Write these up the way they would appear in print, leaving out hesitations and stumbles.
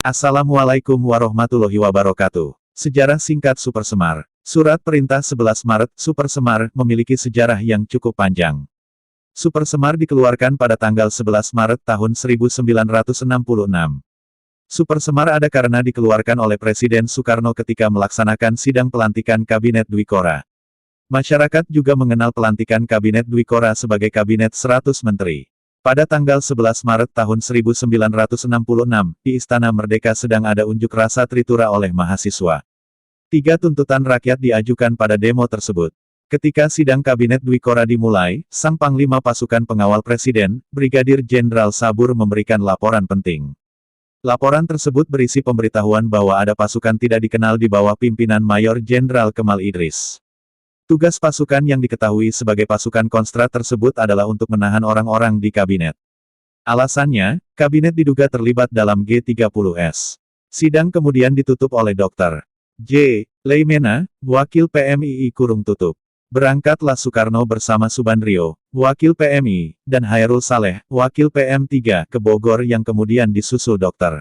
Assalamualaikum warahmatullahi wabarakatuh. Sejarah singkat Super Semar. Surat Perintah 11 Maret, Super Semar memiliki sejarah yang cukup panjang. Super Semar dikeluarkan pada tanggal 11 Maret tahun 1966. Super Semar ada karena dikeluarkan oleh Presiden Soekarno ketika melaksanakan sidang pelantikan Kabinet Dwikora. Masyarakat juga mengenal pelantikan Kabinet Dwikora sebagai Kabinet 100 Menteri. Pada tanggal 11 Maret tahun 1966, di Istana Merdeka sedang ada unjuk rasa Tritura oleh mahasiswa. 3 tuntutan rakyat diajukan pada demo tersebut. Ketika sidang Kabinet Dwikora dimulai, Sang Panglima Pasukan Pengawal Presiden, Brigadir Jenderal Sabur memberikan laporan penting. Laporan tersebut berisi pemberitahuan bahwa ada pasukan tidak dikenal di bawah pimpinan Mayor Jenderal Kemal Idris. Tugas pasukan yang diketahui sebagai pasukan Konstra tersebut adalah untuk menahan orang-orang di kabinet. Alasannya, kabinet diduga terlibat dalam G30S. Sidang kemudian ditutup oleh Dr. J. Leimena, Wakil PMII kurung tutup. Berangkatlah Soekarno bersama Subandrio, Wakil PMI, dan Hairul Saleh, Wakil PM3 ke Bogor yang kemudian disusul Dr.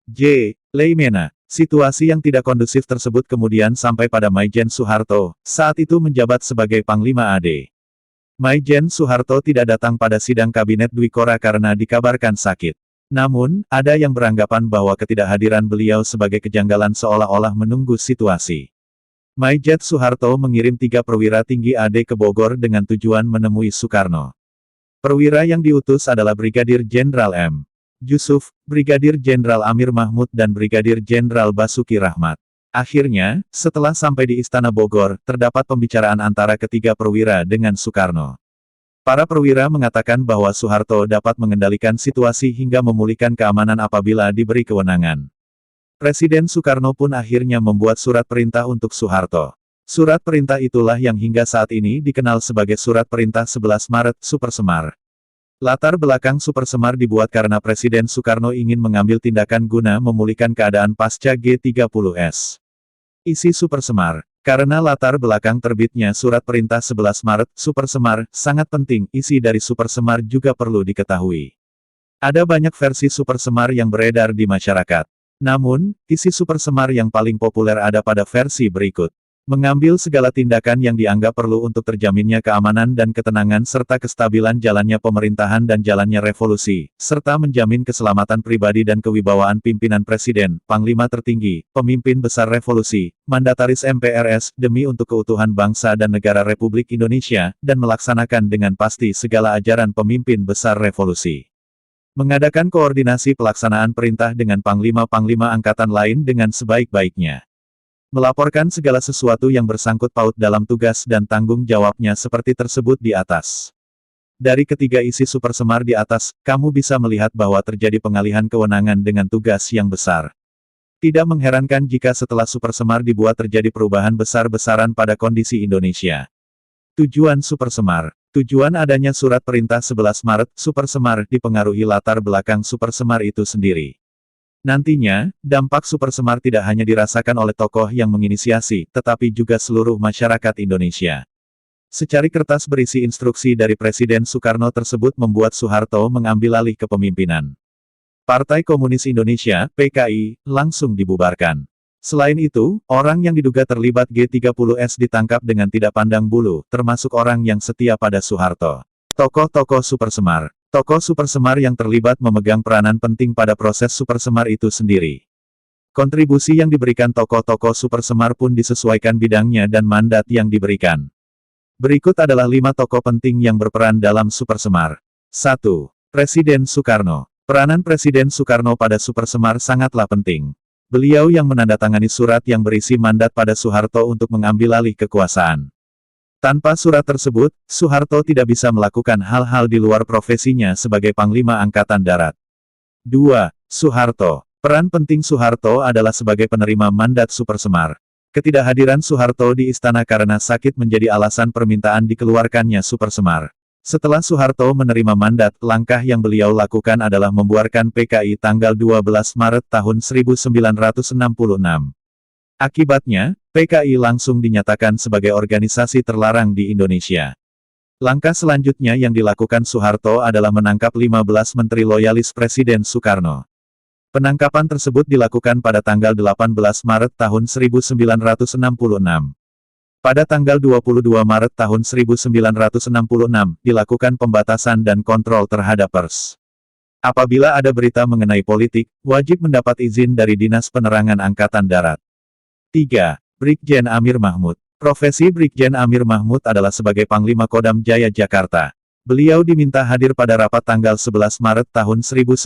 J. Leimena. Situasi yang tidak kondusif tersebut kemudian sampai pada Maijen Soeharto, saat itu menjabat sebagai Panglima AD. Maijen Soeharto tidak datang pada sidang Kabinet Dwikora karena dikabarkan sakit. Namun, ada yang beranggapan bahwa ketidakhadiran beliau sebagai kejanggalan seolah-olah menunggu situasi. Maijen Soeharto mengirim 3 perwira tinggi AD ke Bogor dengan tujuan menemui Soekarno. Perwira yang diutus adalah Brigadir Jenderal M. Yusuf, Brigadir Jenderal Amir Mahmud dan Brigadir Jenderal Basuki Rahmat. Akhirnya, setelah sampai di Istana Bogor, terdapat pembicaraan antara ketiga perwira dengan Soekarno. Para perwira mengatakan bahwa Soeharto dapat mengendalikan situasi hingga memulihkan keamanan apabila diberi kewenangan. Presiden Soekarno pun akhirnya membuat surat perintah untuk Soeharto. Surat perintah itulah yang hingga saat ini dikenal sebagai Surat Perintah 11 Maret, Super Semar. Latar belakang Super Semar dibuat karena Presiden Soekarno ingin mengambil tindakan guna memulihkan keadaan pasca G30S. Isi Super Semar. Karena latar belakang terbitnya Surat Perintah 11 Maret, Super Semar, sangat penting, isi dari Super Semar juga perlu diketahui. Ada banyak versi Super Semar yang beredar di masyarakat. Namun, isi Super Semar yang paling populer ada pada versi berikut. Mengambil segala tindakan yang dianggap perlu untuk terjaminnya keamanan dan ketenangan serta kestabilan jalannya pemerintahan dan jalannya revolusi, serta menjamin keselamatan pribadi dan kewibawaan pimpinan Presiden, Panglima tertinggi, pemimpin besar revolusi, mandataris MPRS, demi untuk keutuhan bangsa dan negara Republik Indonesia, dan melaksanakan dengan pasti segala ajaran pemimpin besar revolusi. Mengadakan koordinasi pelaksanaan perintah dengan Panglima-Panglima Angkatan lain dengan sebaik-baiknya. Melaporkan segala sesuatu yang bersangkut paut dalam tugas dan tanggung jawabnya seperti tersebut di atas. Dari ketiga isi Super Semar di atas, kamu bisa melihat bahwa terjadi pengalihan kewenangan dengan tugas yang besar. Tidak mengherankan jika setelah Super Semar dibuat terjadi perubahan besar-besaran pada kondisi Indonesia. Tujuan Super Semar. Tujuan adanya Surat Perintah 11 Maret, Super Semar dipengaruhi latar belakang Super Semar itu sendiri. Nantinya, dampak Super Semar tidak hanya dirasakan oleh tokoh yang menginisiasi, tetapi juga seluruh masyarakat Indonesia. Secari kertas berisi instruksi dari Presiden Soekarno tersebut membuat Soeharto mengambil alih kepemimpinan. Partai Komunis Indonesia, PKI, langsung dibubarkan. Selain itu, orang yang diduga terlibat G30S ditangkap dengan tidak pandang bulu, termasuk orang yang setia pada Soeharto. Tokoh-tokoh Super Semar. Tokoh Super Semar yang terlibat memegang peranan penting pada proses Super Semar itu sendiri. Kontribusi yang diberikan tokoh-tokoh Super Semar pun disesuaikan bidangnya dan mandat yang diberikan. Berikut adalah 5 tokoh penting yang berperan dalam Super Semar. 1. Presiden Soekarno. Peranan Presiden Soekarno pada Super Semar sangatlah penting. Beliau yang menandatangani surat yang berisi mandat pada Soeharto untuk mengambil alih kekuasaan. Tanpa surat tersebut, Soeharto tidak bisa melakukan hal-hal di luar profesinya sebagai Panglima Angkatan Darat. 2. Soeharto. Peran penting Soeharto adalah sebagai penerima mandat Super Semar. Ketidakhadiran Soeharto di istana karena sakit menjadi alasan permintaan dikeluarkannya Super Semar. Setelah Soeharto menerima mandat, langkah yang beliau lakukan adalah membuarkan PKI tanggal 12 Maret tahun 1966. Akibatnya, PKI langsung dinyatakan sebagai organisasi terlarang di Indonesia. Langkah selanjutnya yang dilakukan Soeharto adalah menangkap 15 menteri loyalis Presiden Soekarno. Penangkapan tersebut dilakukan pada tanggal 18 Maret tahun 1966. Pada tanggal 22 Maret tahun 1966, dilakukan pembatasan dan kontrol terhadap pers. Apabila ada berita mengenai politik, wajib mendapat izin dari Dinas Penerangan Angkatan Darat. 3. Brigjen Amir Mahmud. Profesi Brigjen Amir Mahmud adalah sebagai Panglima Kodam Jaya Jakarta. Beliau diminta hadir pada rapat tanggal 11 Maret tahun 1966.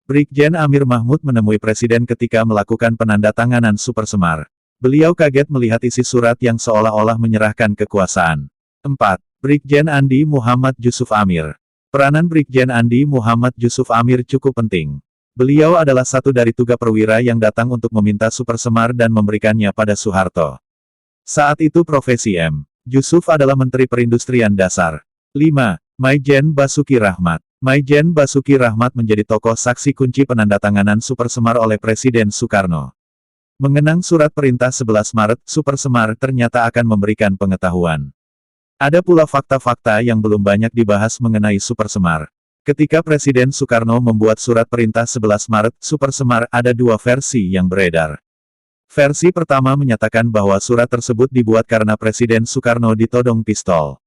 Brigjen Amir Mahmud menemui Presiden ketika melakukan penandatanganan Supersemar. Beliau kaget melihat isi surat yang seolah-olah menyerahkan kekuasaan. 4. Brigjen Andi Muhammad Yusuf Amir. Peranan Brigjen Andi Muhammad Yusuf Amir cukup penting. Beliau adalah satu dari 3 perwira yang datang untuk meminta Supersemar dan memberikannya pada Soeharto. Saat itu profesi M. Yusuf adalah Menteri Perindustrian Dasar. 5. Maijen Basuki Rahmat. Maijen Basuki Rahmat menjadi tokoh saksi kunci penandatanganan Supersemar oleh Presiden Soekarno. Mengenang surat perintah 11 Maret, Supersemar ternyata akan memberikan pengetahuan. Ada pula fakta-fakta yang belum banyak dibahas mengenai Supersemar. Ketika Presiden Soekarno membuat surat perintah 11 Maret, Supersemar, ada 2 versi yang beredar. Versi pertama menyatakan bahwa surat tersebut dibuat karena Presiden Soekarno ditodong pistol.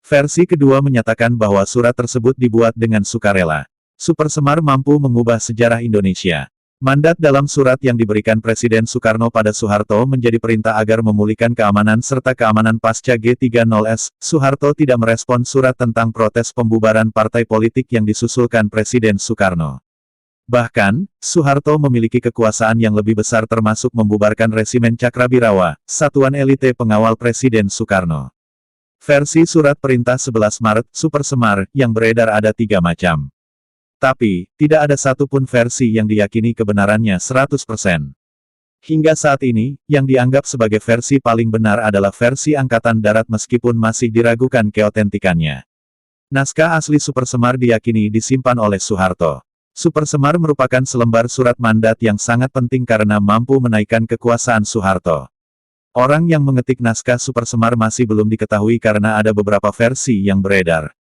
Versi kedua menyatakan bahwa surat tersebut dibuat dengan sukarela. Supersemar mampu mengubah sejarah Indonesia. Mandat dalam surat yang diberikan Presiden Soekarno pada Soeharto menjadi perintah agar memulihkan keamanan serta keamanan pasca G30S. Soeharto tidak merespon surat tentang protes pembubaran partai politik yang disusulkan Presiden Soekarno. Bahkan, Soeharto memiliki kekuasaan yang lebih besar termasuk membubarkan Resimen Cakrabirawa, satuan elite pengawal Presiden Soekarno. Versi surat perintah 11 Maret, Supersemar, yang beredar ada 3 macam. Tapi, tidak ada satupun versi yang diyakini kebenarannya 100%. Hingga saat ini, yang dianggap sebagai versi paling benar adalah versi Angkatan Darat meskipun masih diragukan keotentikannya. Naskah asli Supersemar diyakini disimpan oleh Soeharto. Supersemar merupakan selembar surat mandat yang sangat penting karena mampu menaikkan kekuasaan Soeharto. Orang yang mengetik naskah Supersemar masih belum diketahui karena ada beberapa versi yang beredar.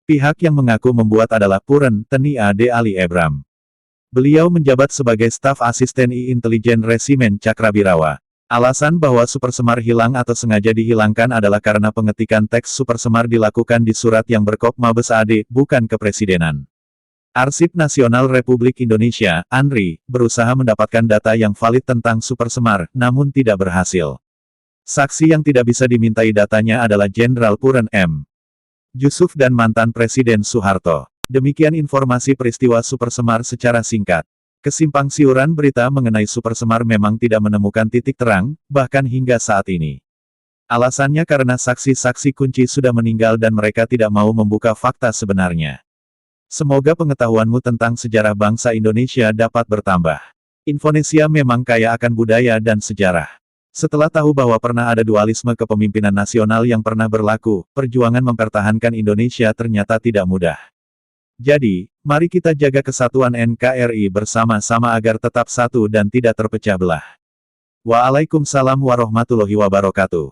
Pihak yang mengaku membuat adalah Puren Teni A.D. Ali Ebram. Beliau menjabat sebagai staf asisten intelijen Resimen Cakrabirawa. Alasan bahwa Supersemar hilang atau sengaja dihilangkan adalah karena pengetikan teks Supersemar dilakukan di surat yang berkop Mabes AD, bukan kepresidenan. Arsip Nasional Republik Indonesia, ANRI, berusaha mendapatkan data yang valid tentang Supersemar, namun tidak berhasil. Saksi yang tidak bisa dimintai datanya adalah Jenderal Puren M. Yusuf dan mantan Presiden Soeharto. Demikian informasi peristiwa Supersemar secara singkat. Kesimpangsiuran berita mengenai Supersemar memang tidak menemukan titik terang, bahkan hingga saat ini. Alasannya karena saksi-saksi kunci sudah meninggal dan mereka tidak mau membuka fakta sebenarnya. Semoga pengetahuanmu tentang sejarah bangsa Indonesia dapat bertambah. Indonesia memang kaya akan budaya dan sejarah. Setelah tahu bahwa pernah ada dualisme kepemimpinan nasional yang pernah berlaku, perjuangan mempertahankan Indonesia ternyata tidak mudah. Jadi, mari kita jaga kesatuan NKRI bersama-sama agar tetap satu dan tidak terpecah belah. Waalaikumsalam warahmatullahi wabarakatuh.